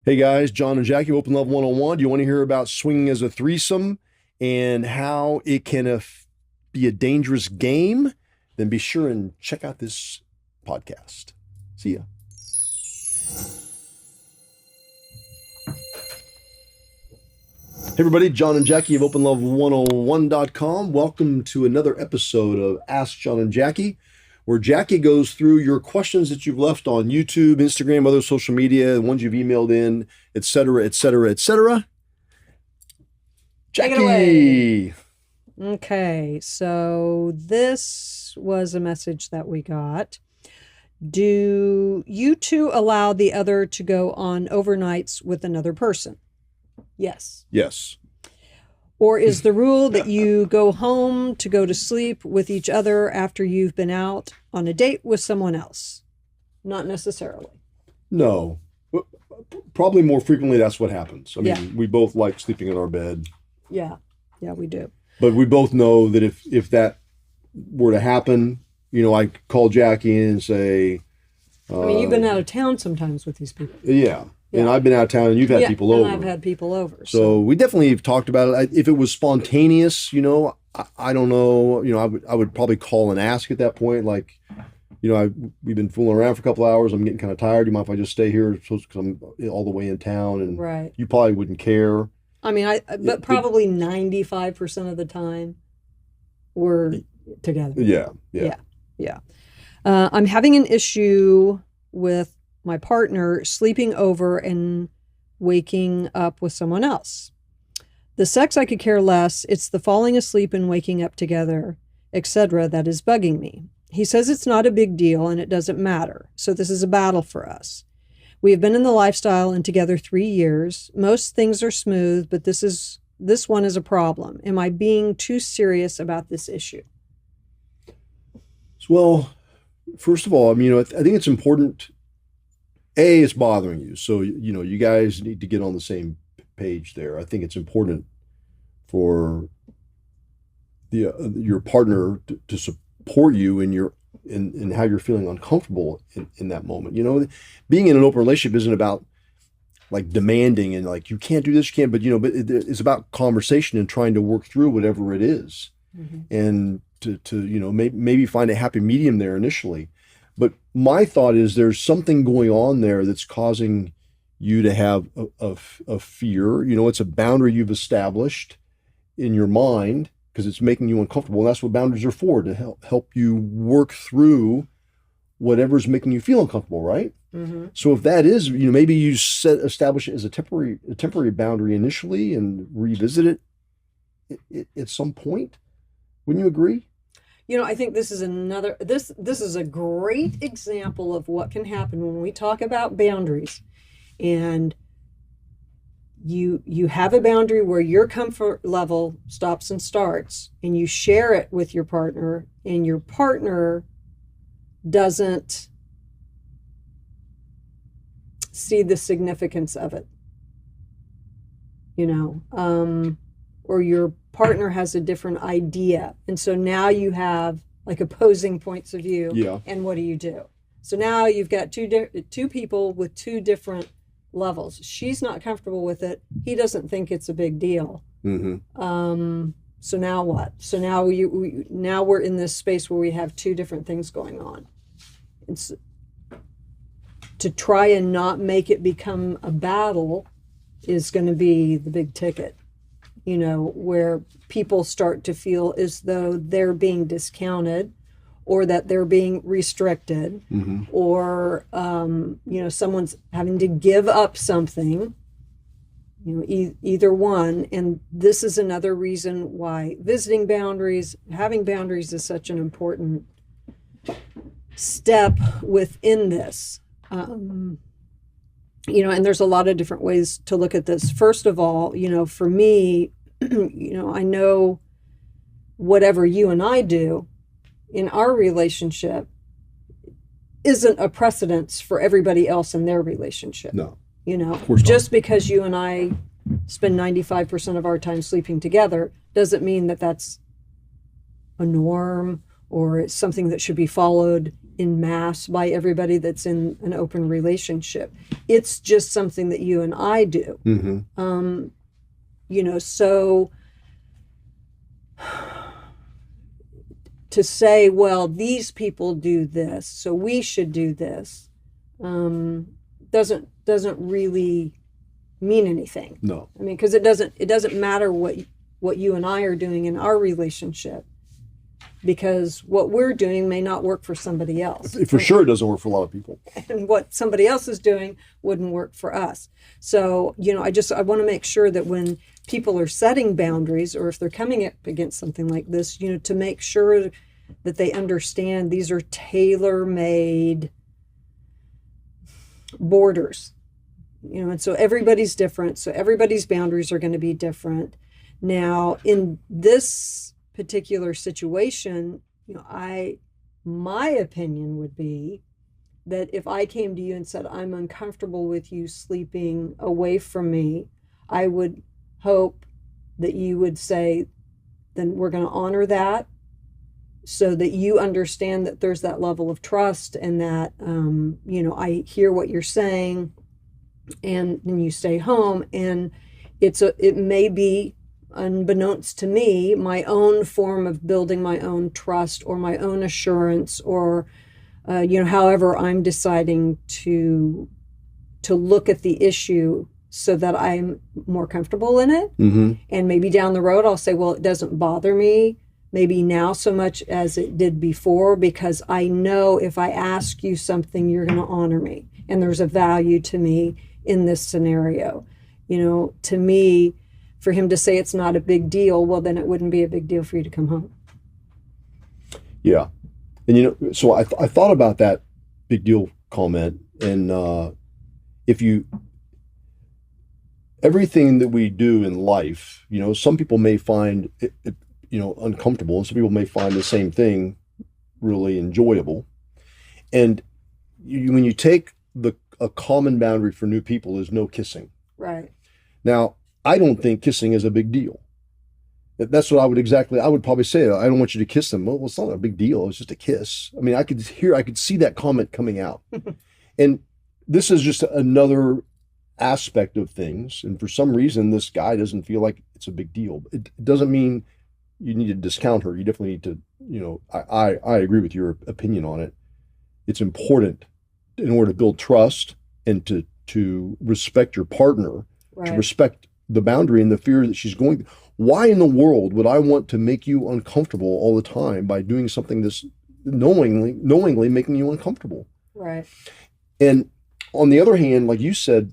Hey guys, John and Jackie, Open Love 101. Do you want to hear about swinging as a threesome and how it can be a dangerous game? Then be sure and check out this podcast. See ya. Hey everybody, John and Jackie of OpenLove101.com. Welcome to another episode of Ask John and Jackie, where Jackie goes through your questions that you've left on YouTube, Instagram, other social media, the ones you've emailed in, etc., etc., etc. Take it away. Jackie. Okay, so this was a message that we got. Do you two allow the other to go on overnights with another person? Yes. Yes. Or is the rule that you go home to go to sleep with each other after you've been out on a date with someone else? Not necessarily. No. Probably more frequently that's what happens. I mean, Yeah. we both like sleeping in our bed. Yeah, we do. But we both know that if that were to happen, I call Jackie in and say, I mean, you've been out of town sometimes with these people. yeah. And Yeah. I've been out of town and you've had people and over. I've had people over. So we definitely have talked about it. If it was spontaneous, I don't know. I would probably call and ask at that point, like, we've been fooling around for a couple hours. I'm getting kind of tired. Do you mind if I just stay here because I'm all the way in town? And Right. you probably wouldn't care. I mean, but probably 95% of the time we're together. Yeah. I'm having an issue with my partner sleeping over and waking up with someone else. The sex I could care less. It's the falling asleep and waking up together, etc., that is bugging me. He says it's not a big deal and it doesn't matter. So this is a battle for us. We have been in the lifestyle and together 3 years. Most things are smooth, but this one is a problem. Am I being too serious about this issue? Well, first of all, I mean, I think it's important. It's bothering you. So, you guys need to get on the same page there. I think it's important for your partner to support you in how you're feeling uncomfortable in that moment. Being in an open relationship isn't about like demanding and like, you can't do this, you can't, but it's about conversation and trying to work through whatever it is. Mm-hmm. And to maybe find a happy medium there initially. But my thought is there's something going on there that's causing you to have a fear. It's a boundary you've established in your mind because it's making you uncomfortable. And that's what boundaries are for, to help you work through whatever's making you feel uncomfortable, right? Mm-hmm. So if that is, maybe you establish it as a temporary boundary initially and revisit it at some point. Wouldn't you agree? I think this is this is a great example of what can happen when we talk about boundaries. And you have a boundary where your comfort level stops and starts, and you share it with your partner, and your partner doesn't see the significance of it. Or your partner has a different idea. And so now you have like opposing points of view. Yeah. And what do you do? So now you've got two people with two different levels. She's not comfortable with it. He doesn't think it's a big deal. Mm-hmm. So now what? So now now we're in this space where we have two different things going on. It's to try and not make it become a battle is going to be the big ticket. Where people start to feel as though they're being discounted or that they're being restricted, Mm-hmm. or, someone's having to give up something, either one. And this is another reason why visiting boundaries, having boundaries is such an important step within this. And there's a lot of different ways to look at this. First of all, for me, I know whatever you and I do in our relationship isn't a precedence for everybody else in their relationship. No, of course not. Just because you and I spend 95% of our time sleeping together doesn't mean that that's a norm or it's something that should be followed in mass by everybody that's in an open relationship. It's just something that you and I do. So to say, well, these people do this, so we should do this, doesn't really mean anything. No. I mean, because it doesn't matter what you and I are doing in our relationship, because what we're doing may not work for somebody else. For sure, it doesn't work for a lot of people. And what somebody else is doing wouldn't work for us. So, I want to make sure that when people are setting boundaries, or if they're coming up against something like this, to make sure that they understand these are tailor-made borders. And so everybody's different. So everybody's boundaries are going to be different. Now, in this particular situation, my opinion would be that if I came to you and said, I'm uncomfortable with you sleeping away from me, I would hope that you would say, then we're going to honor that, so that you understand that there's that level of trust, and that, I hear what you're saying, and then you stay home. And it may be, unbeknownst to me, my own form of building my own trust, or my own assurance, or however I'm deciding to look at the issue so that I'm more comfortable in it. And maybe down the road I'll say, well, it doesn't bother me maybe now so much as it did before, because I know if I ask you something, you're going to honor me, and there's a value to me in this scenario. To me, for him to say it's not a big deal, well, then it wouldn't be a big deal for you to come home. Yeah. And, so I thought about that big deal comment. And everything that we do in life, some people may find it uncomfortable, and some people may find the same thing really enjoyable. And when you take a common boundary for new people is no kissing. Right. Now, I don't think kissing is a big deal. That's what I would probably say. I don't want you to kiss them. Well, it's not a big deal. It's just a kiss. I mean, I could see that comment coming out. And this is just another aspect of things. And for some reason, this guy doesn't feel like it's a big deal. It doesn't mean you need to discount her. You definitely need to, I agree with your opinion on it. It's important in order to build trust and to respect your partner, right, to respect the boundary and the fear that she's going through. Why in the world would I want to make you uncomfortable all the time by doing something this knowingly making you uncomfortable? Right. And on the other hand, like you said,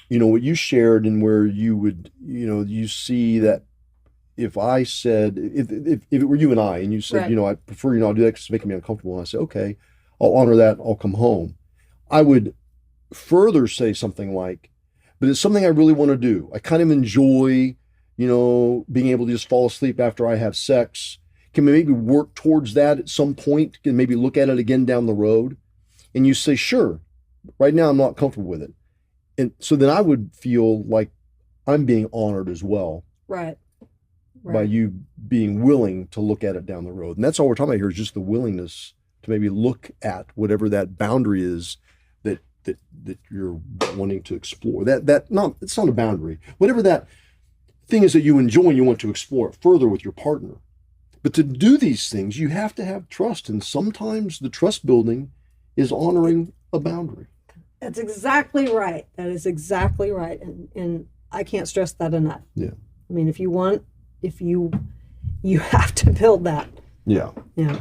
what you shared, and where you would, you see that if I said, if it were you and I, and you said, right, I prefer you not do that because it's making me uncomfortable, and I say, okay, I'll honor that, I'll come home. I would further say something like, but it's something I really want to do. I kind of enjoy, being able to just fall asleep after I have sex. Can we maybe work towards that at some point? Can maybe look at it again down the road? And you say, sure, right now I'm not comfortable with it. And so then I would feel like I'm being honored as well. Right. By you being willing to look at it down the road. And that's all we're talking about here, is just the willingness to maybe look at whatever that boundary is that you're wanting to explore. It's not a boundary. Whatever that thing is that you enjoy and you want to explore it further with your partner. But to do these things, you have to have trust. And sometimes the trust building is honoring a boundary. That's exactly right. That is exactly right. And I can't stress that enough. Yeah. I mean, if you have to build that. Yeah. Yeah.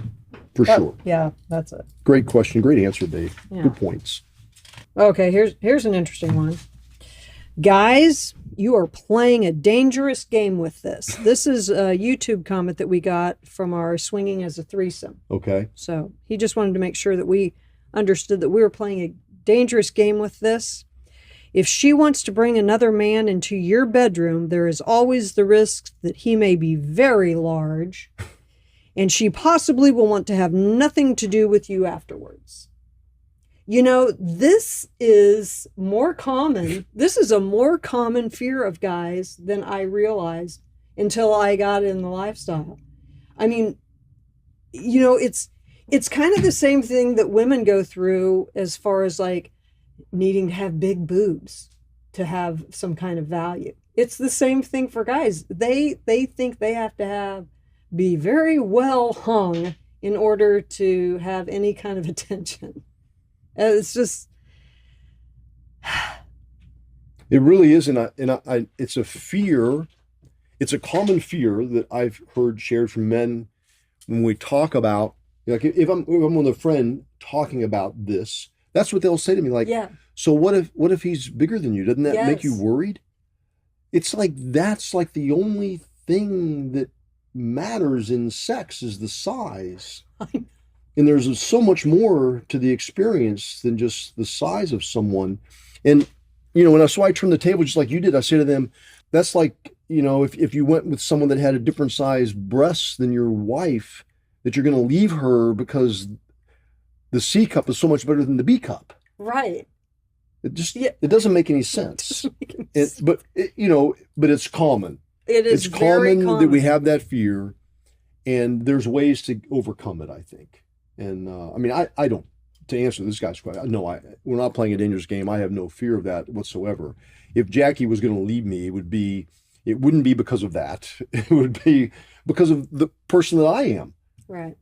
For sure. Yeah, that's it. Great question. Great answer, Dave. Yeah. Good points. Okay, here's an interesting one. Guys, you are playing a dangerous game with this. This is a YouTube comment that we got from our Swinging as a Threesome. Okay. So he just wanted to make sure that we understood that we were playing a dangerous game with this. If she wants to bring another man into your bedroom, there is always the risk that he may be very large, and she possibly will want to have nothing to do with you afterwards. This is more common. This is a more common fear of guys than I realized until I got in the lifestyle. I mean, it's It's kind of the same thing that women go through as far as like needing to have big boobs to have some kind of value. It's the same thing for guys. They think they have to have be very well hung in order to have any kind of attention. It's just It really is, it's a fear. It's a common fear that I've heard shared from men when we talk about, like, if I'm with a friend talking about this, that's what they'll say to me, like, yeah, so what if he's bigger than you? Doesn't that make you yes. worried? It's like that's like the only thing that matters in sex is the size. And there's so much more to the experience than just the size of someone. And so I turn the table just like you did. I say to them, that's like, if you went with someone that had a different size breasts than your wife, that you're going to leave her because the C cup is so much better than the B cup. Right. Yeah. It doesn't make any sense. But it's common. It is It's very common that we common. have that fear, and there's ways to overcome it, I think. And I mean, I don't, to answer this guy's question, no, we're not playing a dangerous game. I have no fear of that whatsoever. If Jackie was going to leave me, it wouldn't be because of that. It would be because of the person that I am. Right.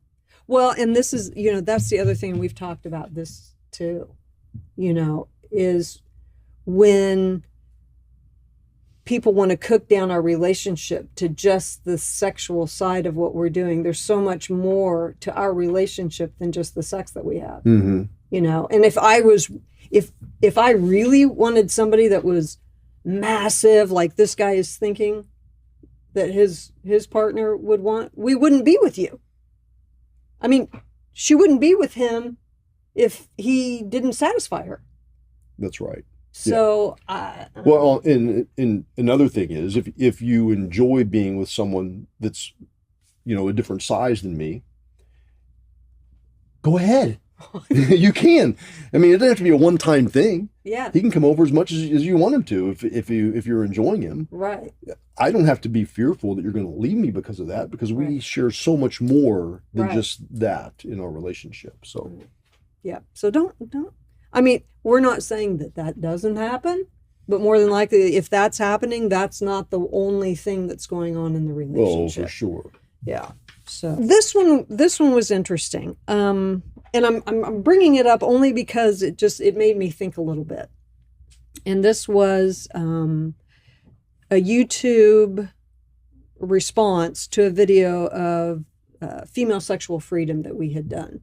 Well, and this is, that's the other thing we've talked about this too, is when people want to cook down our relationship to just the sexual side of what we're doing. There's so much more to our relationship than just the sex that we have. Mm-hmm. And if I really wanted somebody that was massive, like this guy is thinking that his partner would want, we wouldn't be with you. I mean, she wouldn't be with him if he didn't satisfy her. That's right. So, Well, and another thing is, if you enjoy being with someone that's, a different size than me, go ahead. You can. I mean, it doesn't have to be a one-time thing. yeah, He can come over as much as you want him to if you're enjoying him. right, I don't have to be fearful that you're going to leave me because of that, because we Right. share so much more than Right. just that in our relationship. So, yeah. So don't. I mean, we're not saying that doesn't happen, but more than likely, if that's happening, that's not the only thing that's going on in the well, relationship. for sure. Yeah. So this one was interesting. And I'm bringing it up only because it made me think a little bit. And this was a YouTube response to a video of female sexual freedom that we had done.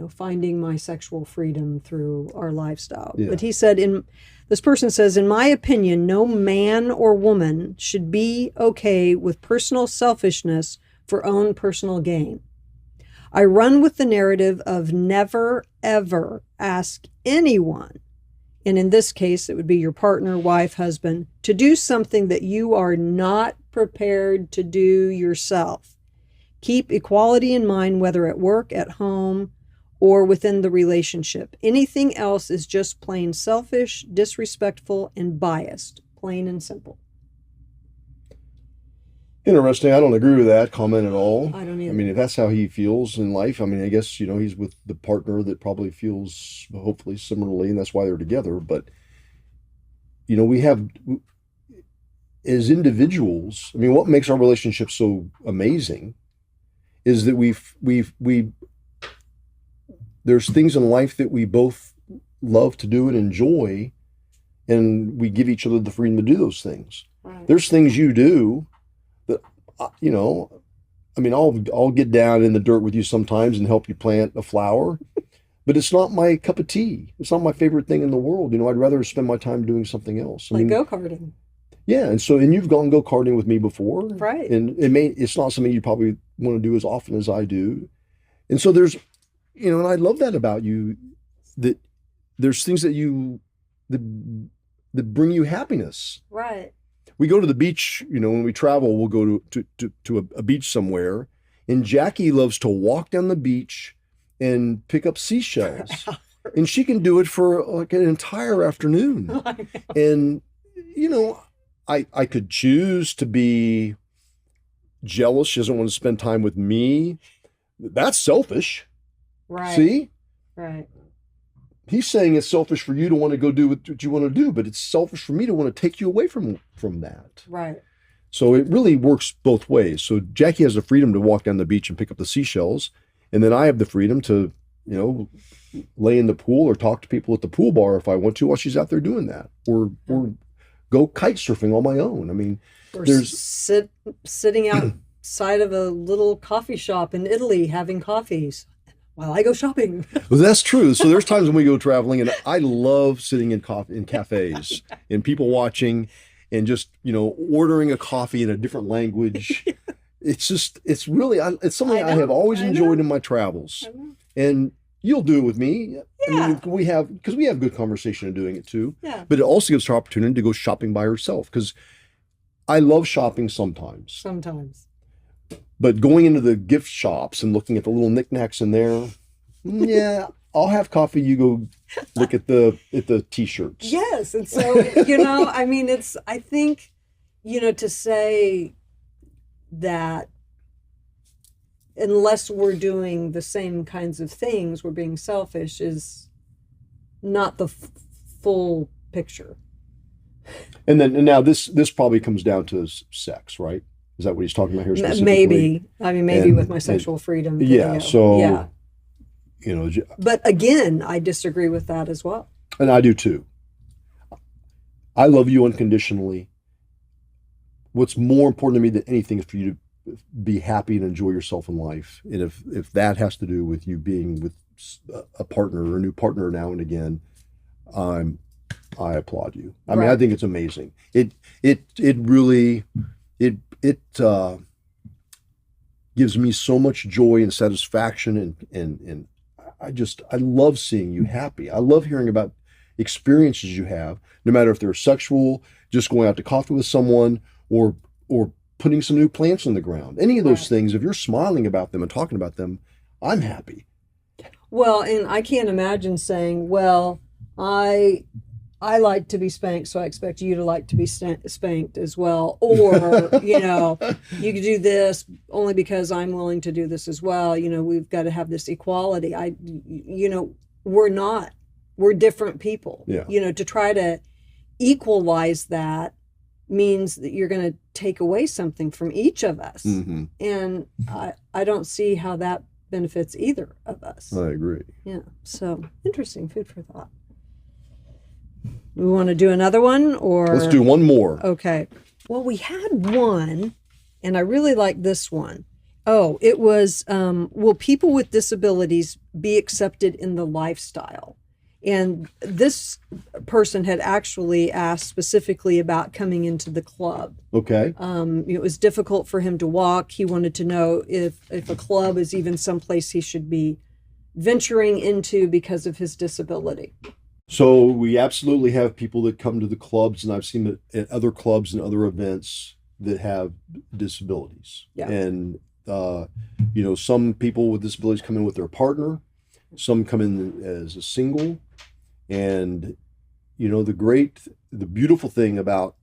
Finding my sexual freedom through our lifestyle. Yeah. But this person says, in my opinion, no man or woman should be okay with personal selfishness for own personal gain. I run with the narrative of never, ever ask anyone, and in this case, it would be your partner, wife, husband, to do something that you are not prepared to do yourself. Keep equality in mind, whether at work, at home, or within the relationship. Anything else is just plain selfish, disrespectful, and biased. Plain and simple. Interesting. I don't agree with that comment at all. I don't either. I mean, if that's how he feels in life, I mean, I guess, he's with the partner that probably feels hopefully similarly, and that's why they're together. But, we have, as individuals, I mean, what makes our relationship so amazing is that there's things in life that we both love to do and enjoy, and we give each other the freedom to do those things. Right. There's things you do that, I mean, I'll get down in the dirt with you sometimes and help you plant a flower, but it's not my cup of tea. It's not my favorite thing in the world. I'd rather spend my time doing something else. I Like mean, go-karting. yeah, and you've gone go-karting with me before, Right. and it's not something you probably want to do as often as I do, and so there's, and I love that about you, that there's things that bring you happiness. Right. We go to the beach, when we travel, we'll go to a beach somewhere, and Jackie loves to walk down the beach and pick up seashells, and she can do it for like an entire afternoon. And I could choose to be jealous. She doesn't want to spend time with me. That's selfish. Right. See? Right. He's saying it's selfish for you to want to go do what you want to do, but it's selfish for me to want to take you away from that. Right. So it really works both ways. So Jackie has the freedom to walk down the beach and pick up the seashells, and then I have the freedom to, lay in the pool or talk to people at the pool bar if I want to while she's out there doing that, or go kite surfing on my own. I mean, Or there's sitting outside of a little coffee shop in Italy having coffees while I go shopping. well, that's true. So there's times when we go traveling, and I love sitting in cafes and people watching, and just ordering a coffee in a different language. It's it's something I have always enjoyed in my travels, and you'll do it with me. Yeah. I mean, because we have good conversation in doing it too. Yeah. But it also gives her opportunity to go shopping by herself, because I love shopping sometimes. Sometimes. But going into the gift shops and looking at the little knickknacks in there, yeah, I'll have coffee. You go look at the t-shirts. Yes. And so, I mean, I think, to say that unless we're doing the same kinds of things, we're being selfish is not the full picture. And now this probably comes down to sex, right? Is that what he's talking about here specifically? Maybe. I mean, maybe with my sexual freedom. Yeah. So, yeah. But again, I disagree with that as well. And I do too. I love you unconditionally. What's more important to me than anything is for you to be happy and enjoy yourself in life. And if that has to do with you being with a partner or a new partner now and again, I applaud you. I mean, I think it's amazing. It really gives me so much joy and satisfaction, and I love seeing you happy. I love hearing about experiences you have, no matter if they're sexual, just going out to coffee with someone, or putting some new plants in the ground. Any of those things, if you're smiling about them and talking about them, I'm happy. Well, and I can't imagine saying, well, I like to be spanked, so I expect you to like to be spanked as well. Or, you can do this only because I'm willing to do this as well. We've got to have this equality. We're different people. Yeah. To try to equalize that means that you're going to take away something from each of us. Mm-hmm. And I don't see how that benefits either of us. I agree. Yeah. So interesting, food for thought. We want to do another one, or let's do one more. Okay. Well, we had one, and I really like this one. Oh, it was, will people with disabilities be accepted in the lifestyle? And this person had actually asked specifically about coming into the club. Okay. It was difficult for him to walk. He wanted to know if a club is even someplace he should be venturing into because of his disability. So we absolutely have people that come to the clubs, and I've seen it at other clubs and other events that have disabilities. Yeah. And, some people with disabilities come in with their partner. Some come in as a single. And, the beautiful thing about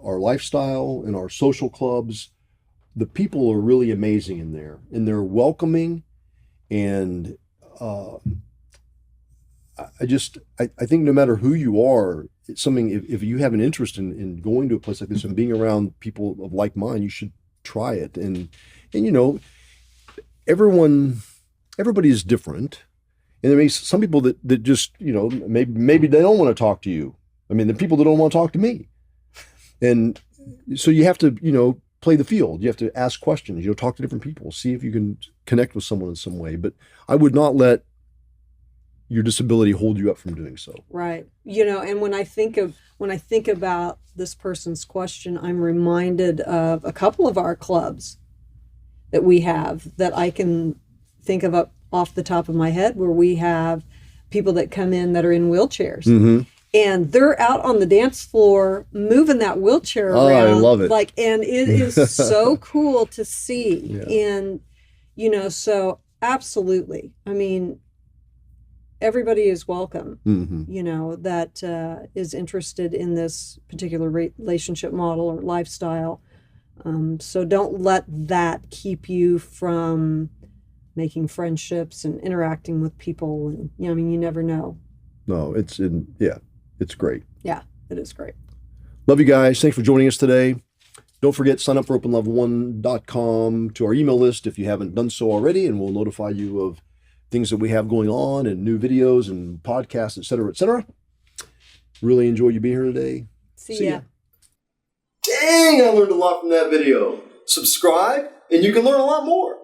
our lifestyle and our social clubs, the people are really amazing in there, and they're welcoming. And I think no matter who you are, it's something, if you have an interest in going to a place like this and being around people of like mind, you should try it. And everybody is different. And there may be some people that just, maybe they don't want to talk to you. I mean, the people that don't want to talk to me. And so you have to, play the field. You have to ask questions, talk to different people, see if you can connect with someone in some way. But I would not let your disability hold you up from doing so. Right. And when I think about this person's question, I'm reminded of a couple of our clubs that we have that I can think of up off the top of my head, where we have people that come in that are in wheelchairs. Mm-hmm. And they're out on the dance floor moving that wheelchair around. I love it. And it is so cool to see. Yeah. And, so absolutely. I mean, everybody is welcome, mm-hmm. That is interested in this particular relationship model or lifestyle. So don't let that keep you from making friendships and interacting with people. And, I mean, you never know. No, it's great. Yeah, it is great. Love you guys. Thanks for joining us today. Don't forget, sign up for openlevel1.com to our email list if you haven't done so already, and we'll notify you of things that we have going on and new videos and podcasts, et cetera, et cetera. Really enjoy you being here today. See ya. Dang, I learned a lot from that video. Subscribe, and you can learn a lot more.